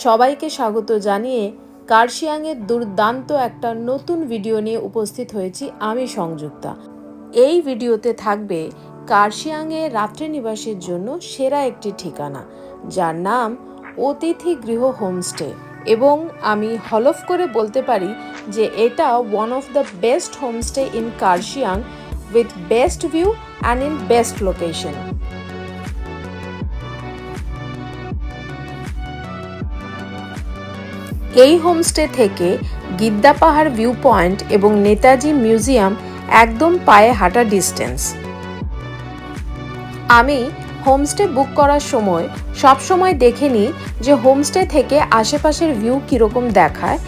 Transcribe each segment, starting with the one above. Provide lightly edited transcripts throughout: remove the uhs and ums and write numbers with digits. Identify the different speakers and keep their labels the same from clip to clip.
Speaker 1: সবাইকে স্বাগত জানিয়ে কার্শিয়াংয়ের দুর্দান্ত একটা নতুন ভিডিও নিয়ে উপস্থিত হয়েছি আমি সংযুক্তা। এই ভিডিওতে থাকবে কার্শিয়াংয়ে রাত্রি নিবাসের জন্য সেরা একটি ঠিকানা, যার নাম অতিথি গৃহ হোমস্টে, এবং আমি হলফ করে বলতে পারি যে এটা one of the best homestay in Kurseong with best view and in best location. এই হোমস্টে থেকে গিদ্দা পাহাড় ভিউ পয়েন্ট এবং নেতাজি মিউজিয়াম একদম পায়ে হাঁটা ডিস্টেন্স। আমি হোমস্টে বুক করার সময় সবসময় দেখে নিই যে হোমস্টে থেকে আশেপাশের ভিউ কীরকম দেখায়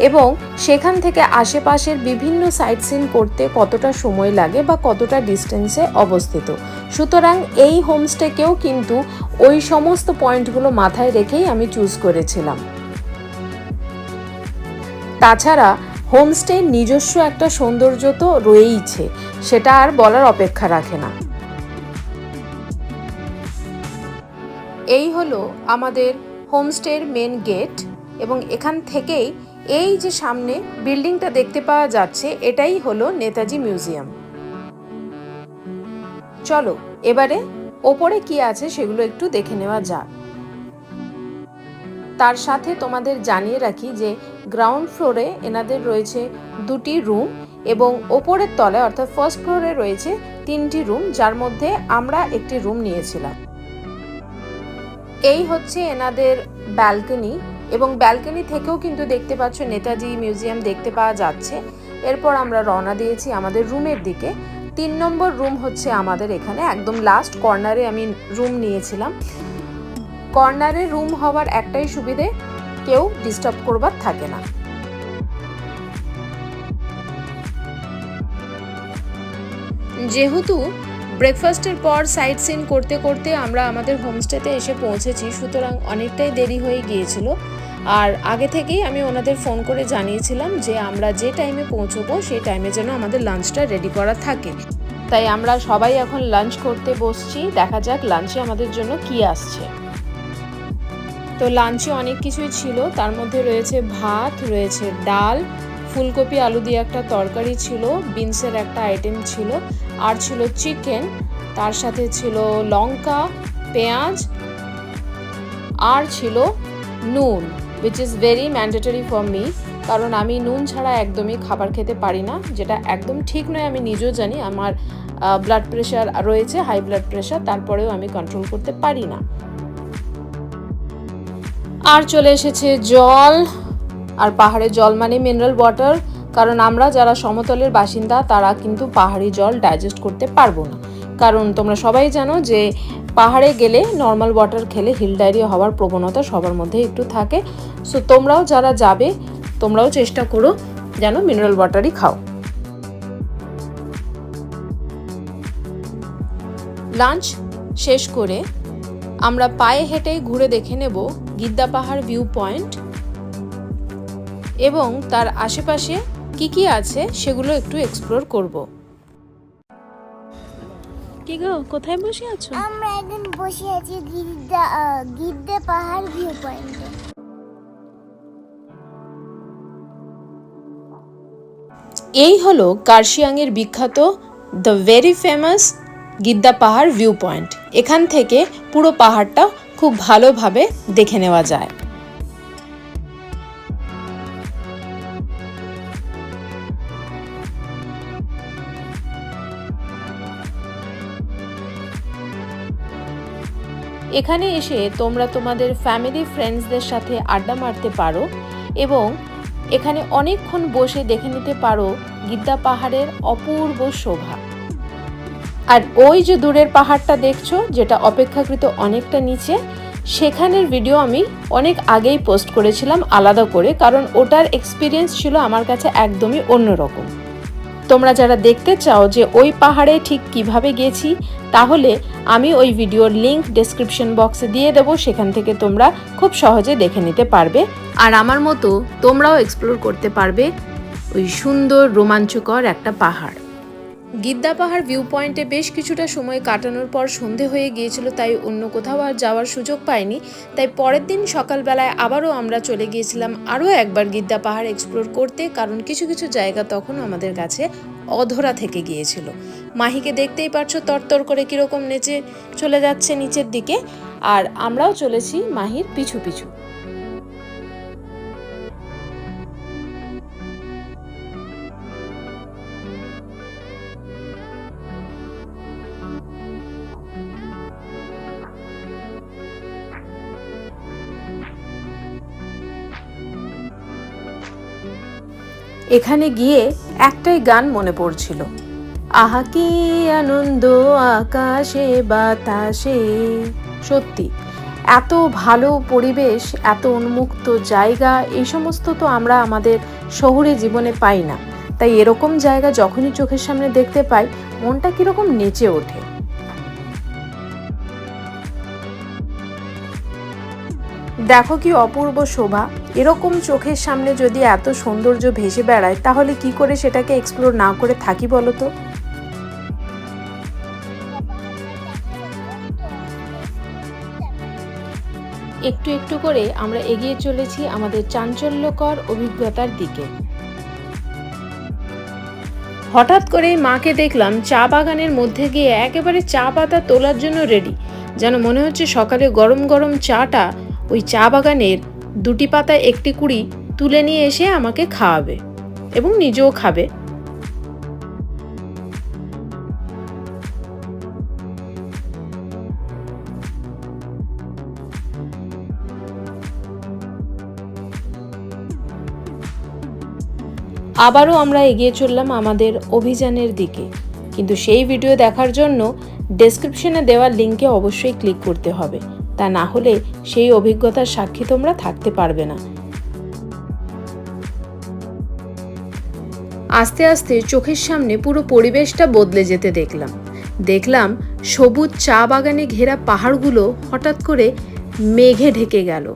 Speaker 1: এবং সেখান থেকে আশেপাশের বিভিন্ন সাইট সিন করতে কতটা সময় লাগে বা কতটা ডিস্টেন্সে অবস্থিত। সুতরাং এই হোমস্টেকেও কিন্তু ওই সমস্ত পয়েন্টগুলো মাথায় রেখেই আমি চুজ করেছিলাম। তাছাড়া হোমস্টের নিজস্ব একটা সৌন্দর্য তো রয়েইছে, সেটা আর বলার অপেক্ষা রাখে না। এই হলো আমাদের হোমস্টের মেন গেট এবং এখান থেকেই এই যে সামনে বিল্ডিংটা দেখতে পাওয়া যাচ্ছে এটাই হলো নেতাজি মিউজিয়াম। চলো এবারে ওপরে কি আছে সেগুলো একটু দেখে নেওয়া যাক। তার সাথে তোমাদের জানিয়ে রাখি যে গ্রাউন্ড ফ্লোরে এনাদের রয়েছে 2টি রুম এবং ওপরের তলায় অর্থাৎ ফার্স্ট ফ্লোরে রয়েছে 3টি রুম, যার মধ্যে আমরা একটি রুম নিয়েছিলাম। এই হচ্ছে এনাদের ব্যালকনি এবং ব্যালকনি থেকেও কিন্তু দেখতে পাচ্ছ নেতাজি মিউজিয়াম দেখতে পাওয়া যাচ্ছে। এরপর আমরা রওনা দিয়েছি আমাদের রুমের দিকে। 3 নম্বর রুম হচ্ছে আমাদের এখানে একদম লাস্ট কর্নারে আমি রুম নিয়েছিলাম। কর্নারে রুম হওয়ার একটাই সুবিধে, কেউ ডিস্টার্ব করবার থাকে না। যেহেতু ব্রেকফাস্টের পর সাইট সিন করতে করতে আমরা আমাদের হোমস্টেতে এসে পৌঁছেছি, সুতরাং অনেকটাই দেরি হয়ে গিয়েছিল। আর আগে থেকেই আমি ওনাদের ফোন করে জানিয়েছিলাম যে আমরা যে টাইমে পৌঁছবো সেই টাইমে যেন আমাদের লাঞ্চটা রেডি করা থাকে। তাই আমরা সবাই এখন লাঞ্চ করতে বসছি। দেখা যাক লাঞ্চে আমাদের জন্য কি আসছে। তো লাঞ্চে অনেক কিছুই ছিল, তার মধ্যে রয়েছে ভাত, রয়েছে ডাল, ফুলকপি আলু দিয়ে একটা তরকারি ছিল, বিনসের একটা আইটেম ছিল, আর ছিল চিকেন, তার সাথে ছিল লঙ্কা, পেঁয়াজ, আর ছিল নুন, which is very mandatory for me, কারণ আমি নুন ছাড়া একদমই খাবার খেতে পারি না, যেটা একদম ঠিক নয়। আমি নিজেও জানি আমার ব্লাড প্রেশার রয়েছে, হাই ব্লাড প্রেশার, তারপরেও আমি কন্ট্রোল করতে পারি না। আর চলে এসেছে জল, আর পাহাড়ের জল মানে মিনারেল ওয়াটার, কারণ আমরা যারা সমতলের বাসিন্দা তারা কিন্তু পাহাড়ি জল ডাইজেস্ট করতে পারবো না, কারণ তোমরা সবাই জানো যে পাহাড়ে গেলে নর্মাল ওয়াটার খেলে হিল ডায়রিয়া হওয়ার প্রবণতা সবার মধ্যে একটু থাকে। সো তোমরাও যারা যাবে তোমরাও চেষ্টা করো যেন মিনারেল ওয়াটারই খাও। লাঞ্চ শেষ করে আমরা পায়ে হেঁটে ঘুরে দেখে নেব গিদ্দা পাহাড় ভিউ পয়েন্ট এবং তার আশেপাশে কি কি আছে সেগুলো একটু এক্সপ্লোর করব। কি গো, কোথায় বসে আছো?
Speaker 2: আমরা এখন বসে আছি গিদ্দা পাহাড় ভিউ পয়েন্টে।
Speaker 1: এই হলো কার্শিয়াংয়ের বিখ্যাত দ্য ভেরি ফেমাস গিদ্দা পাহাড় ভিউ পয়েন্ট। এখান থেকে পুরো পাহাড়টা খুব ভালোভাবে দেখে নেওয়া যায়। এখানে এসে তোমরা তোমাদের ফ্যামিলি ফ্রেন্ডসদের সাথে আড্ডা মারতে পারো এবং এখানে অনেকক্ষণ বসে দেখে নিতে পারো গিদ্দা পাহাড়ের অপূর্ব শোভা। আর ওই যে দূরের পাহাড়টা দেখছো, যেটা অপেক্ষাকৃত অনেকটা নিচে, সেখানের ভিডিও আমি অনেক আগেই পোস্ট করেছিলাম আলাদা করে, কারণ ওটার এক্সপিরিয়েন্স ছিল আমার কাছে একদমই অন্যরকম। তোমরা যারা দেখতে চাও যে ওই পাহাড়ে ঠিক কিভাবে গেছি, তাহলে আমি ওই ভিডিওর লিংক ডেসক্রিপশন বক্সে দিয়ে দেবো, সেখান থেকে তোমরা খুব সহজে দেখে নিতে পারবে। আর আমার মতো তোমরাও এক্সপ্লোর করতে পারবে ওই সুন্দর রোমাঞ্চকর একটা পাহাড়। গিদ্দা পাহাড় ভিউ পয়েন্টে বেশ কিছুটা সময় কাটানোর পর সন্ধে হয়ে গিয়েছিল, তাই অন্য কোথাও আর যাওয়ার সুযোগ পাইনি। তাই পরের দিন সকালবেলায় আবারও আমরা চলে গিয়েছিলাম আরও একবার গিদ্দা পাহাড় এক্সপ্লোর করতে, কারণ কিছু কিছু জায়গা তখন আমাদের কাছে অধরা থেকে গিয়েছিল। মাহিকে দেখতেই পারছো তরতর করে কীরকম নেচে চলে যাচ্ছে নিচের দিকে, আর আমরাও চলেছি মাহির পিছু পিছু। এখানে গিয়ে একটাই গান মনে পড়ছিল, আহা কি আনন্দ আকাশে বাতাসে। সত্যি এত ভালো পরিবেশ, এত উন্মুক্ত জায়গা, এই সমস্ত তো আমরা আমাদের শহুরে জীবনে পাই না। তাই এরকম জায়গা যখনই চোখের সামনে দেখতে পাই, মনটা কিরকম নেচে ওঠে। দেখো কি অপূর্ব শোভা। এরকম চোখের সামনে যদি এত সৌন্দর্য ভেসে বেড়ায়, তাহলে কি করে সেটাকে এক্সপ্লোর না করে থাকি বলো তো। একটু একটু করে আমরা এগিয়ে চলেছি আমাদের চাঞ্চল্যকর অভিজ্ঞতার দিকে। হঠাৎ করে মাকে দেখলাম চা বাগানের মধ্যে গিয়ে একেবারে চা পাতা তোলার জন্য রেডি। যেন মনে হচ্ছে সকালে গরম গরম চাটা ওই চা বাগানের দুটি পাতা একটি কুড়ি তুলে নিয়ে এসে আমাকে খাওয়াবে এবং নিজেও খাবে। আবারও আমরা এগিয়ে চললাম আমাদের অভিযানের দিকে, কিন্তু সেই ভিডিও দেখার জন্য ডেসক্রিপশনে দেওয়া লিঙ্কে অবশ্যই ক্লিক করতে হবে, তা না হলে সেই অভিজ্ঞতার সাক্ষী তোমরা থাকতে পারবে না। আস্তে আস্তে চোখের সামনে পুরো পরিবেশটা বদলে যেতে দেখলাম সবুজ চা বাগানে ঘেরা পাহাড়গুলো হঠাৎ করে মেঘে ঢেকে গেল।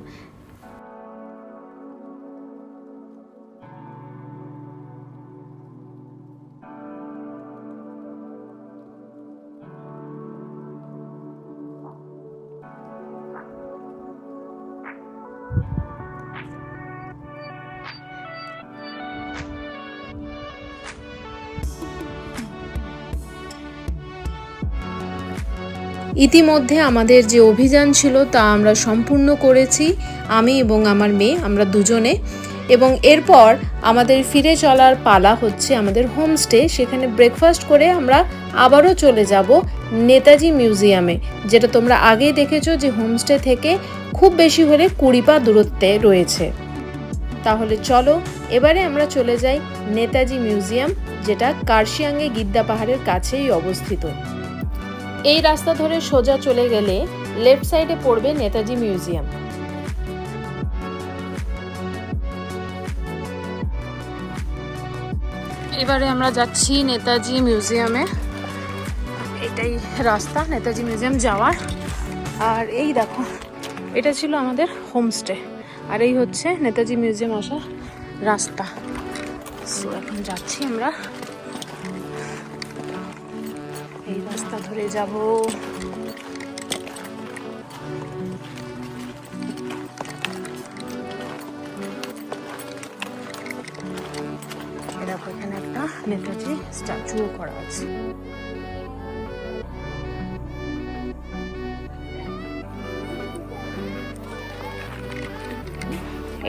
Speaker 1: ইতিমধ্যে আমাদের যে অভিযান ছিল তা আমরা সম্পূর্ণ করেছি, আমি এবং আমার মেয়ে, আমরা দুজনে। এবং এরপর আমাদের ফিরে চলার পালা হচ্ছে আমাদের হোমস্টে। সেখানে ব্রেকফাস্ট করে আমরা আবারও চলে যাব নেতাজি মিউজিয়ামে, যেটা তোমরা আগেই দেখেছো যে হোমস্টে থেকে খুব বেশি হলে 20 পা দূরত্বে রয়েছে। তাহলে চলো এবারে আমরা চলে যাই নেতাজি মিউজিয়াম, যেটা কার্শিয়াংয়ে গিদ্দা পাহাড়ের কাছেই অবস্থিত। এই রাস্তা ধরে সোজা চলে গেলে লেফট সাইডে পড়বে নেতাজি মিউজিয়াম। এবারে আমরা যাচ্ছি নেতাজি মিউজিয়ামে। এটাই রাস্তা নেতাজি মিউজিয়াম যাওয়ার। আর এই দেখো, এটা ছিল আমাদের হোমস্টে, আর এই হচ্ছে নেতাজি মিউজিয়াম আসার রাস্তা। সো এখন যাচ্ছি আমরা, এই রাস্তা ধরে যাব। দেখো এখানে একটা নেতাজি স্ট্যাচুও করা আছে।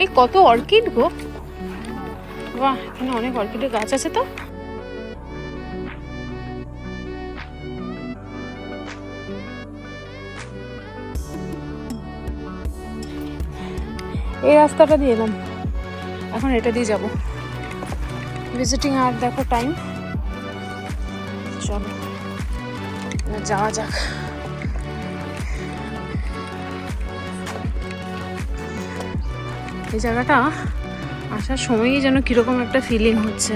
Speaker 1: এই কত অর্কিড গো, বাহ, এখানে অনেক অর্কিডের গাছ আছে। তো এই রাস্তাটা দিয়ে এলাম, এখন এটা দিয়ে যাব ভিজিটিং। আর দেখো টাইম, চলো যাওয়া যাক। এই জায়গাটা আসার সময়ই যেন কিরকম একটা ফিলিং হচ্ছে।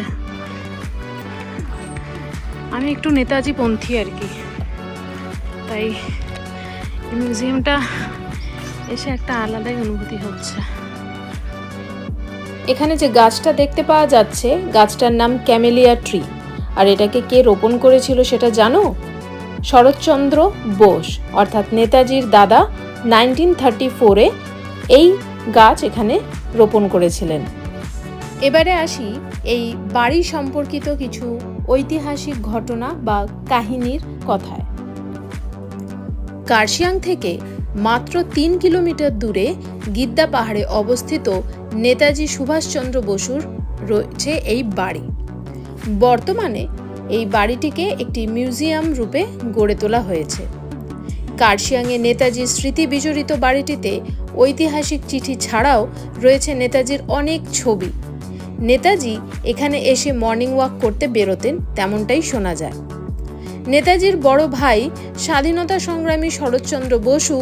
Speaker 1: আমি একটু নেতাজি পন্থী আর কি, তাই মিউজিয়ামটা এসে একটা আলাদাই অনুভূতি হচ্ছে। এখানে যে গাছটা দেখতে পাওয়া যাচ্ছে, গাছটার নাম ক্যামেলিয়া ট্রি। আর এটাকে কে রোপণ করেছিল সেটা জানো? শরৎচন্দ্র বোস, অর্থাৎ নেতাজির দাদা 1934-এ এই গাছ এখানে রোপণ করেছিলেন। এবারে আসি এই বাড়ি সম্পর্কিত কিছু ঐতিহাসিক ঘটনা বা কাহিনীর কথায়। কার্শিয়াং থেকে মাত্র 3 কিলোমিটার দূরে গিদ্দা পাহাড়ে অবস্থিত নেতাজি সুভাষচন্দ্র বসুর রয়েছে এই বাড়ি। বর্তমানে এই বাড়িটিকে একটি মিউজিয়াম রূপে গড়ে তোলা হয়েছে। কার্শিয়াংয়ে নেতাজির স্মৃতি বিজড়িত বাড়িটিতে ঐতিহাসিক চিঠি ছাড়াও রয়েছে নেতাজির অনেক ছবি। নেতাজি এখানে এসে মর্নিং ওয়াক করতে বেরোতেন, তেমনটাই শোনা যায়। নেতাজির বড় ভাই স্বাধীনতা সংগ্রামী শরৎচন্দ্র বসু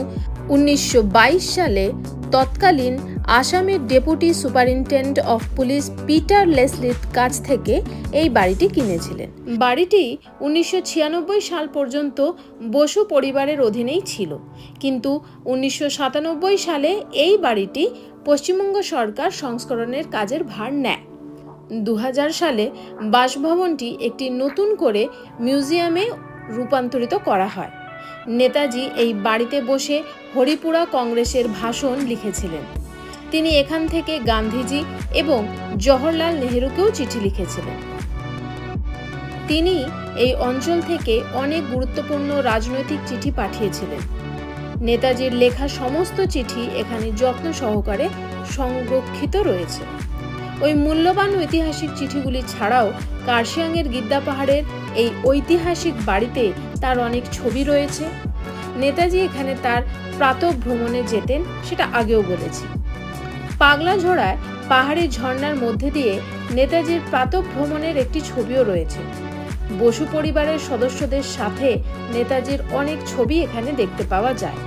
Speaker 1: 1922 সালে তৎকালীন আসামের deputy superintendent of police Peter লেসলির কাছ থেকে এই বাড়িটি কিনেছিলেন। বাড়িটি 1996 সাল পর্যন্ত বসু পরিবারের অধীনেই ছিল, কিন্তু 1997 সালে এই বাড়িটি পশ্চিমবঙ্গ সরকার সংস্করণের কাজের ভার নেয়। 2000 সালে বাসভবনটি একটি নতুন করে মিউজিয়ামে রূপান্তরিত করা হয়। নেতাজি এই বাড়িতে বসে হরিপুরা কংগ্রেসের ভাষণ লিখেছিলেন। তিনি এখান থেকে গান্ধীজি এবং জওহরলাল নেহেরুকেও চিঠি লিখেছিলেন। তিনি এই অঞ্চল থেকে অনেক গুরুত্বপূর্ণ রাজনৈতিক চিঠি পাঠিয়েছিলেন। নেতাজির লেখা সমস্ত চিঠি এখানে যত্ন সহকারে সংরক্ষিত রয়েছে। ওই মূল্যবান ঐতিহাসিক চিঠিগুলি ছাড়াও কার্শিয়াংয়ের গিদ্দা পাহাড়ের এই ঐতিহাসিক বাড়িতে তার অনেক ছবি রয়েছে। নেতাজি এখানে তার প্রাতঃ ভ্রমণে যেতেন, সেটা আগেও বলেছি। পাগলাঝোড়ায় পাহাড়ি ঝর্ণার মধ্যে দিয়ে নেতাজির প্রাতঃ ভ্রমণের একটি ছবিও রয়েছে। বসু পরিবারের সদস্যদের সাথে নেতাজির অনেক ছবি এখানে দেখতে পাওয়া যায়।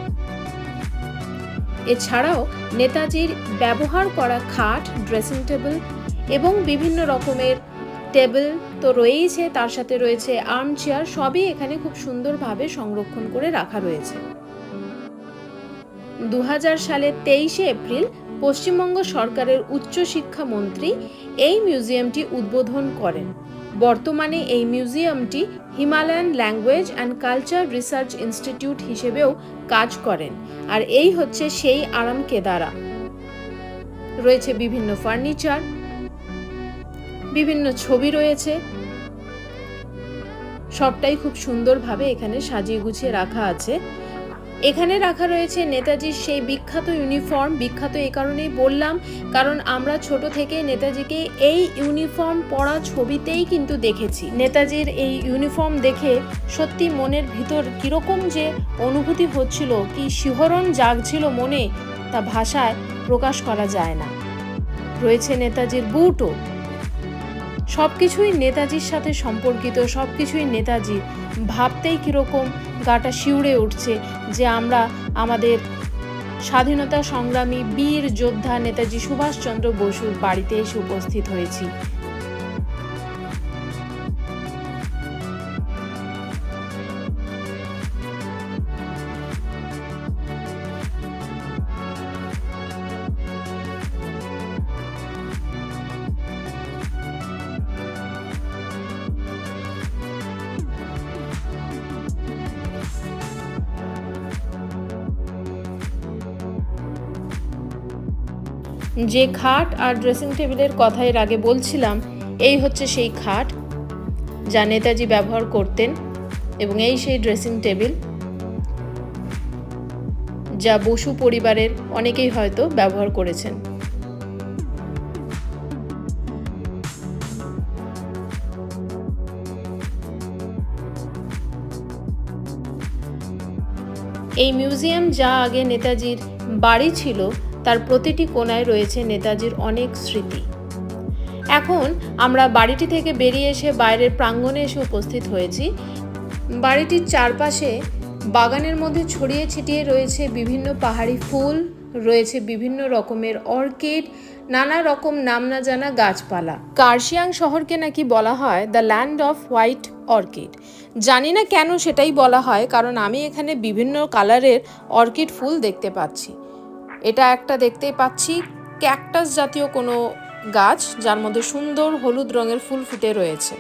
Speaker 1: এছাড়াও নেতাজির ব্যবহার করা খাট, ড্রেসিং টেবিল এবং বিভিন্ন রকমের টেবিল তো রয়েইছে, তার সাথে রয়েছে আর্ম চেয়ার, সবই এখানে খুব সুন্দরভাবে সংরক্ষণ করে রাখা রয়েছে। 2000 সালের 23 এপ্রিল পশ্চিমবঙ্গ সরকারের উচ্চশিক্ষা মন্ত্রী এই মিউজিয়ামটি উদ্বোধন করেন। বর্তমানে এই মিউজিয়ামটি Himalayan language and culture research institute হিসেবেও কাজ করেন। আর এই হচ্ছে সেই আরাম কেদারা। রয়েছে বিভিন্ন ফার্নিচার, বিভিন্ন ছবি রয়েছে, সবটাই খুব সুন্দরভাবে এখানে সাজিয়ে গুছিয়ে রাখা আছে। এখানে রাখা রয়েছে নেতাজির সেই বিখ্যাত ইউনিফর্ম। বিখ্যাত এই কারণেই বললাম, কারণ আমরা ছোট থেকে নেতাজিকে এই ইউনিফর্ম পরা ছবিতেই কিন্তু দেখেছি। নেতাজির এই ইউনিফর্ম দেখে সত্যি মনের ভিতর কিরকম যে অনুভূতি হচ্ছিল, কি শিহরণ জাগছিল মনে, তা ভাষায় প্রকাশ করা যায় না। রয়েছে নেতাজির বুটও। সবকিছুই নেতাজির সাথে সম্পর্কিত, সবকিছুই নেতাজির। ভাবতেই কিরকম গাটা শিউরে উঠছে যে আমরা আমাদের স্বাধীনতা সংগ্রামী বীর যোদ্ধা নেতাজি সুভাষচন্দ্র বসুর বাড়িতে এসে উপস্থিত হয়েছি। যে খাট আর ড্রেসিং টেবিলের কথা এর আগে বলছিলাম, এই হচ্ছে সেই খাট যা নেতাজি ব্যবহার করতেন, এবং এই সেই ড্রেসিং টেবিল যা বসু পরিবারের অনেকেই হয়তো ব্যবহার করেছেন। এই মিউজিয়াম যা আগে নেতাজির বাড়ি ছিল, তার প্রতিটি কোণায় রয়েছে নেতাজির অনেক স্মৃতি। এখন আমরা বাড়িটি থেকে বেরিয়ে এসে বাইরের প্রাঙ্গণে এসে উপস্থিত হয়েছি। বাড়িটির চারপাশে বাগানের মধ্যে ছড়িয়ে ছিটিয়ে রয়েছে বিভিন্ন পাহাড়ি ফুল, রয়েছে বিভিন্ন রকমের অর্কিড, নানা রকম নাম না জানা গাছপালা। কার্শিয়াং শহরকে নাকি বলা হয় the land off white orchid. জানি না কেন সেটাই বলা হয়, কারণ আমি এখানে বিভিন্ন কালারের অর্কিড ফুল দেখতে পাচ্ছি। এটা একটা দেখতেই পাচ্ছি ক্যাকটাস জাতীয় কোনো গাছ, যার মধ্যে সুন্দর হলুদ রঙের ফুল ফুটে রয়েছে।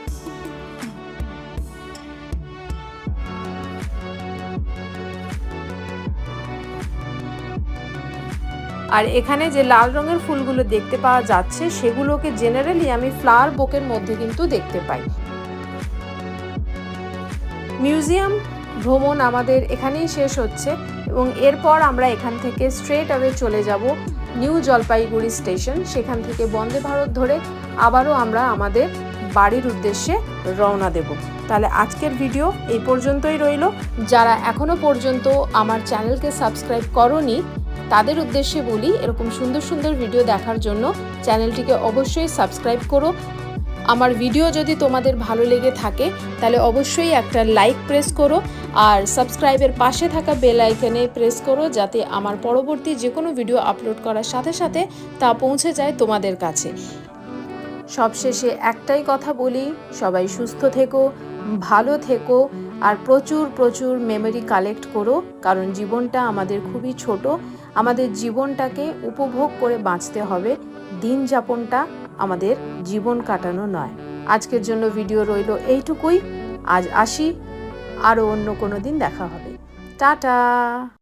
Speaker 1: আর এখানে যে লাল রঙের ফুলগুলো দেখতে পাওয়া যাচ্ছে সেগুলোকে জেনারেলি আমি ফ্লাওয়ার বুকের মধ্যে কিন্তু দেখতে পাই। মিউজিয়াম ভ্রমণ আমাদের এখানেই শেষ হচ্ছে এবং এরপর আমরা এখান থেকে স্ট্রেট অ্যাওয়ে চলে যাব নিউ জলপাইগুড়ি স্টেশন। সেখান থেকে বন্দে ভারত ধরে আবারও আমরা আমাদের বাড়ির উদ্দেশ্যে রওনা দেব। তাহলে আজকের ভিডিও এই পর্যন্তই রইল। যারা এখনও পর্যন্ত আমার চ্যানেলকে সাবস্ক্রাইব করোনি তাদের উদ্দেশ্যে বলি, এরকম সুন্দর সুন্দর ভিডিও দেখার জন্য চ্যানেলটিকে অবশ্যই সাবস্ক্রাইব করো। আমার ভিডিও যদি তোমাদের ভালো লেগে থাকে তাহলে অবশ্যই একটা লাইক প্রেস করো আর সাবস্ক্রাইবের পাশে থাকা বেল আইকনে প্রেস করো, যাতে আমার পরবর্তী যে কোনো ভিডিও আপলোড করার সাথে সাথে তা পৌঁছে যায় তোমাদের কাছে। সবশেষে একটাই কথা বলি, সবাই সুস্থ থেকো, ভালো থেকো আর প্রচুর প্রচুর মেমোরি কালেক্ট করো, কারণ জীবনটা আমাদের খুবই ছোট। আমাদের জীবনটাকে উপভোগ করে বাঁচতে হবে, দিন যাপনটা আমাদের জীবন কাটানো নয়। আজকের জন্য ভিডিও রইল এইটুকুই। আজ আসি, আরও অন্য কোনো দিন দেখা হবে। টাটা।